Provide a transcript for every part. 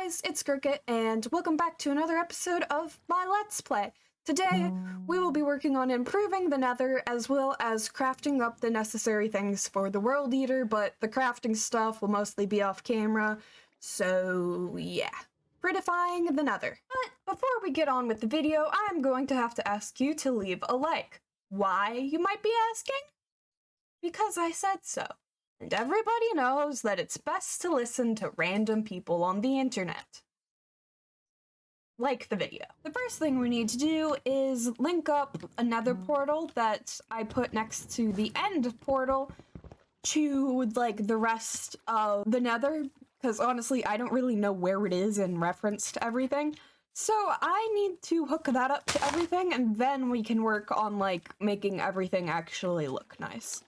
guys, it's Sckriket, and welcome back to another episode of my Let's Play. Today, we will be working on improving the Nether, as well as crafting up the necessary things for the World Eater, but the crafting stuff will mostly be off camera, so yeah. Prettifying the Nether. But before we get on with the video, I'm going to have to ask you to leave a like. Why, you might be asking? Because I said so. And everybody knows that it's best to listen to random people on the internet. Like the video. The first thing we need to do is link up a Nether portal that I put next to the end portal to, like, the rest of the Nether, because honestly, I don't really know where it is in reference to everything. So I need to hook that up to everything, and then we can work on, like, making everything actually look nice.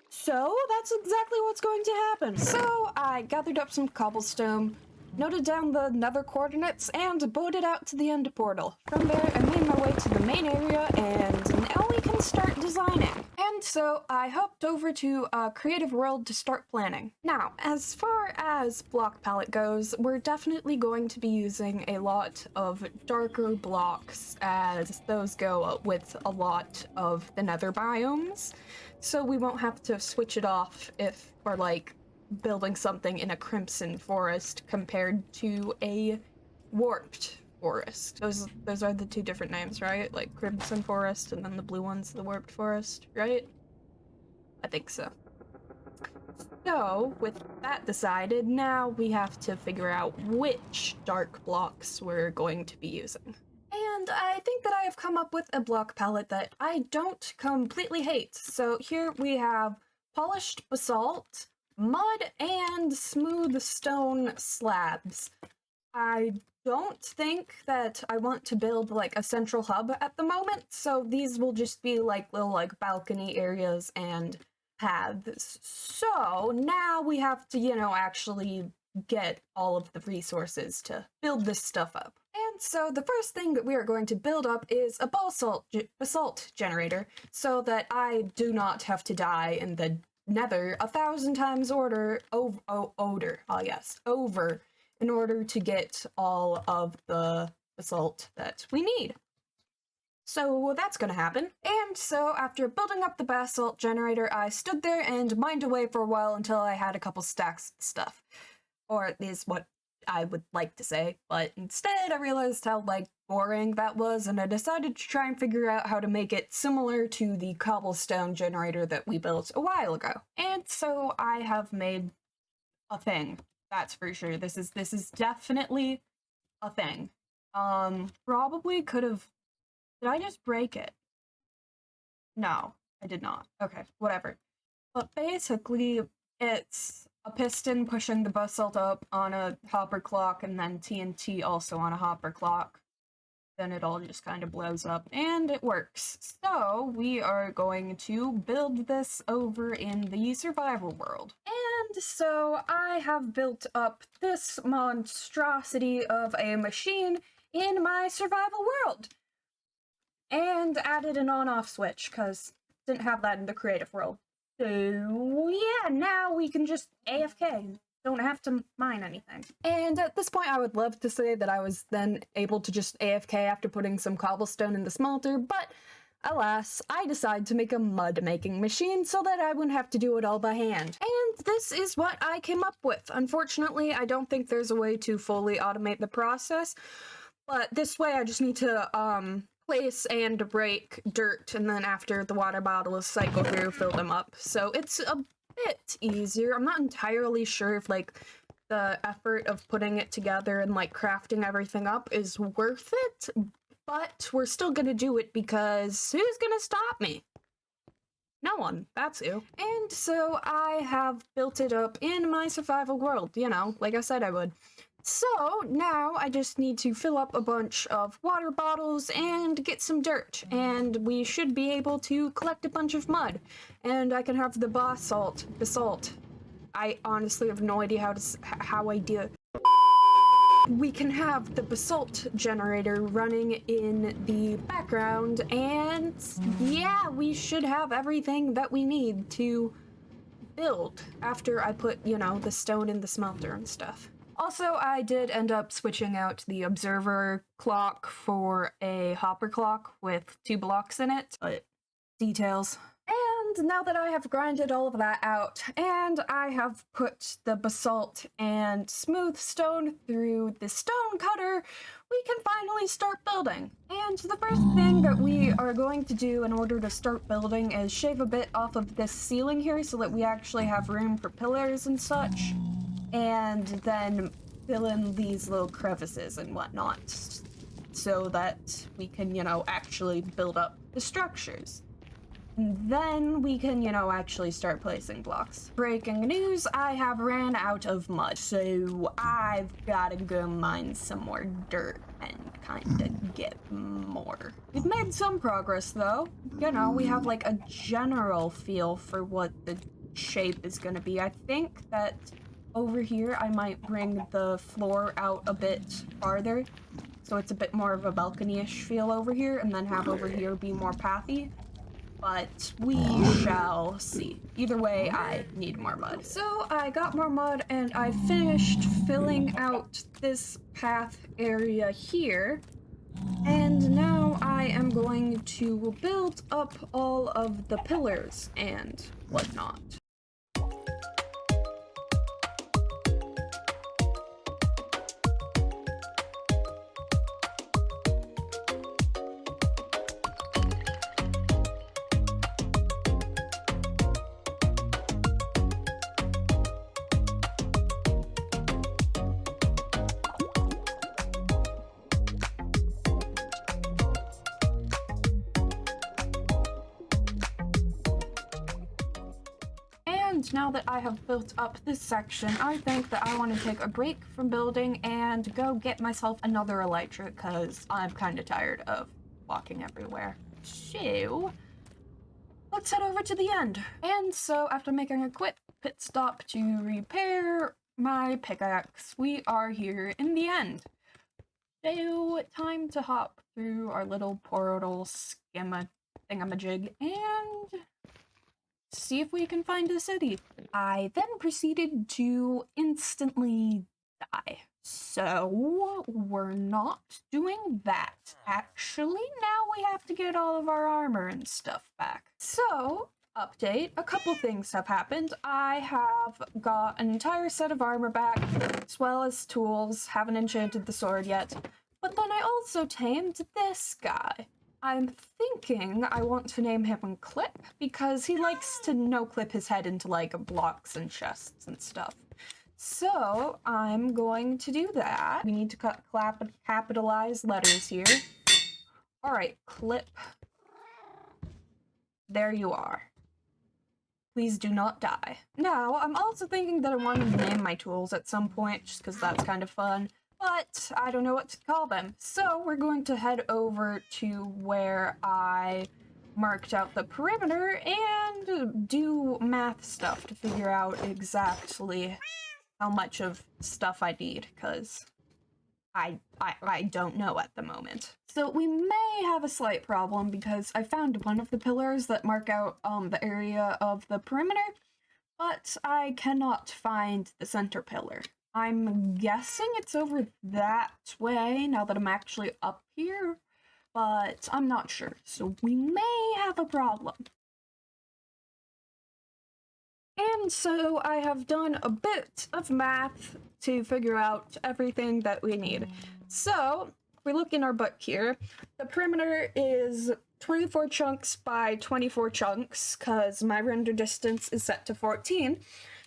So that's exactly what's going to happen. So I gathered up some cobblestone, noted down the Nether coordinates, and boated out to the end portal. From there, I made my way to the main area, and now we can start designing. And so I hopped over to Creative World to start planning. Now, as far as block palette goes, we're definitely going to be using a lot of darker blocks, as those go with a lot of the Nether biomes. So we won't have to switch it off if we're, like, building something in a crimson forest compared to a warped forest. Those are the two different names, right? Like crimson forest and then the blue one's the warped forest, right? I think so. So, with that decided, now we have to figure out which dark blocks we're going to be using. And I think that I have come up with a block palette that I don't completely hate. So here we have polished basalt, mud, and smooth stone slabs. I don't think that I want to build, like, a central hub at the moment, so these will just be, like, little, like, balcony areas and paths. So now we have to, actually get all of the resources to build this stuff up. And so the first thing that we are going to build up is a basalt generator, so that I do not have to die in the Nether 1,000 times over in order to get all of the basalt that we need. So that's gonna happen. And so after building up the basalt generator, I stood there and mined away for a while until I had a couple stacks of stuff. Or at least what I would like to say, but instead I realized how, like, boring that was, and I decided to try and figure out how to make it similar to the cobblestone generator that we built a while ago. And so I have made a thing, that's for sure. This is definitely a thing. Probably could have... Did I just break it? No, I did not. Okay, whatever. But basically, it's a piston pushing the basalt up on a hopper clock, and then TNT also on a hopper clock. Then it all just kind of blows up, and it works. So we are going to build this over in the survival world. And so I have built up this monstrosity of a machine in my survival world. And added an on-off switch, because didn't have that in the creative world. So yeah, now we can just AFK. Don't have to mine anything. And at this point, I would love to say that I was then able to just AFK after putting some cobblestone in the smelter, but alas, I decided to make a mud-making machine so that I wouldn't have to do it all by hand. And this is what I came up with. Unfortunately, I don't think there's a way to fully automate the process, but this way I just need to, place and break dirt, and then after the water bottles cycle through, fill them up. So it's a bit easier. I'm not entirely sure if, like, the effort of putting it together and, like, crafting everything up is worth it, but we're still gonna do it because who's gonna stop me? No one, that's who. And so I have built it up in my survival world, like I said I would. So now I just need to fill up a bunch of water bottles and get some dirt, and we should be able to collect a bunch of mud, and I can have the basalt. I honestly have no idea how I do it. We can have the basalt generator running in the background, and yeah, we should have everything that we need to build after I put, the stone in the smelter and stuff. Also, I did end up switching out the observer clock for a hopper clock with 2 blocks in it, but details. And now that I have grinded all of that out, and I have put the basalt and smooth stone through the stone cutter, we can finally start building. And the first thing that we are going to do in order to start building is shave a bit off of this ceiling here so that we actually have room for pillars and such, and then fill in these little crevices and whatnot so that we can, you know, actually build up the structures. Then we can, you know, actually start placing blocks. Breaking news, I have ran out of mud, so I've gotta go mine some more dirt and kinda get more. We've made some progress though. You know, we have like a general feel for what the shape is gonna be. I think that over here I might bring the floor out a bit farther, so it's a bit more of a balcony-ish feel over here, and then have over here be more pathy. But we shall see. Either way, I need more mud. So I got more mud and I finished filling out this path area here. And now I am going to build up all of the pillars and whatnot. And now that I have built up this section, I think that I want to take a break from building and go get myself another elytra, because I'm kind of tired of walking everywhere. So, let's head over to the end. And so, after making a quick pit stop to repair my pickaxe, we are here in the end. So, time to hop through our little portal thingamajig and see if we can find a city. I then proceeded to instantly die. So we're not doing that. Actually, now we have to get all of our armor and stuff back. So, update, a couple things have happened. I have got an entire set of armor back, as well as tools. Haven't enchanted the sword yet. But then I also tamed this guy. I'm thinking I want to name him Clip, because he likes to no-clip his head into, like, blocks and chests and stuff. So, I'm going to do that. We need to capitalize letters here. Alright, Clip. There you are. Please do not die. Now, I'm also thinking that I want to name my tools at some point, just because that's kind of fun. But I don't know what to call them. So we're going to head over to where I marked out the perimeter and do math stuff to figure out exactly how much of stuff I need, because I don't know at the moment. So we may have a slight problem because I found one of the pillars that mark out the area of the perimeter, but I cannot find the center pillar. I'm guessing it's over that way now that I'm actually up here, but I'm not sure, so we may have a problem. And so I have done a bit of math to figure out everything that we need. So, if we look in our book here, the perimeter is 24 chunks by 24 chunks, because my render distance is set to 14.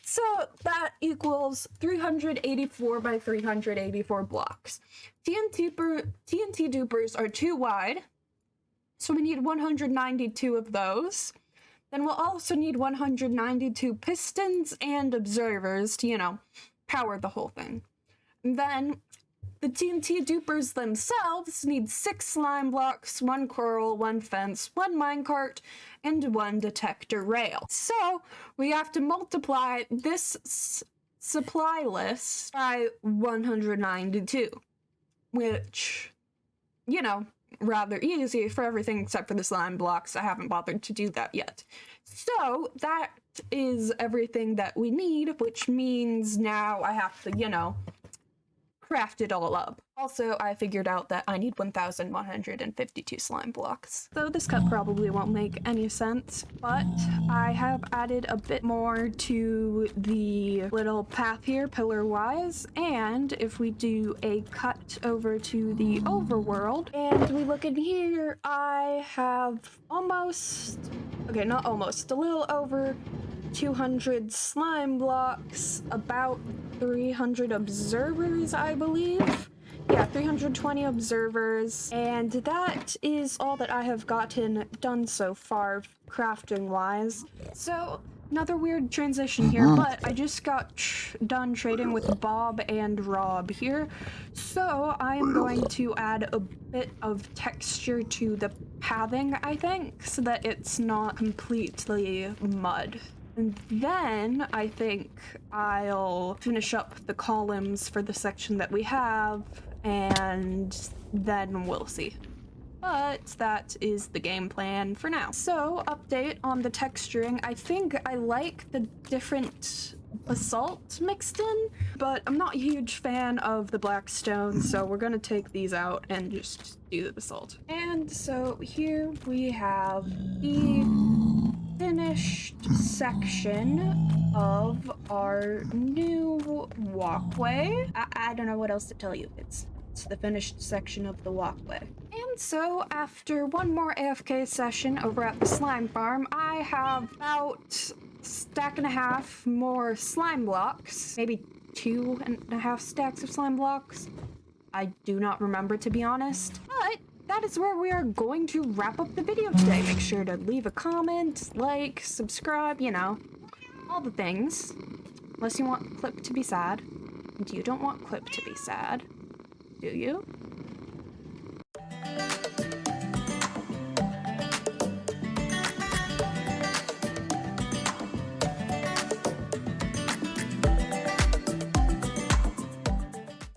So that equals 384 by 384 blocks. TNT dupers are 2 wide, so we need 192 of those. Then we'll also need 192 pistons and observers to, you know, power the whole thing. And then the TNT dupers themselves need 6 slime blocks, 1 coral, 1 fence, 1 minecart, and 1 detector rail. So we have to multiply this supply list by 192, which, you know, rather easy for everything except for the slime blocks. I haven't bothered to do that yet. So that is everything that we need, which means now I have to, you know, craft it all up. Also, I figured out that I need 1,152 slime blocks. So this cut probably won't make any sense, but I have added a bit more to the little path here, pillar-wise, and if we do a cut over to the overworld, and we look in here, I have almost, okay, not almost, a little over 200 slime blocks, about 300 observers, I believe. Yeah, 320 observers, and that is all that I have gotten done so far, crafting-wise. So, another weird transition here, but I just got done trading with Bob and Rob here, so I am going to add a bit of texture to the pathing, I think, so that it's not completely mud. And then I think I'll finish up the columns for the section that we have, and then we'll see. But that is the game plan for now. So, update on the texturing. I think I like the different basalt mixed in, but I'm not a huge fan of the black stone, so we're gonna take these out and just do the basalt. And so here we have the finished section of our new walkway. I don't know what else to tell you. It's the finished section of the walkway. And so after one more AFK session over at the slime farm, I have about a stack and a half more slime blocks, maybe 2.5 stacks of slime blocks. I do not remember, to be honest, but that is where we are going to wrap up the video today. Make sure to leave a comment, like, subscribe, you know, all the things. Unless you want Clip to be sad. And you don't want Clip to be sad, do you?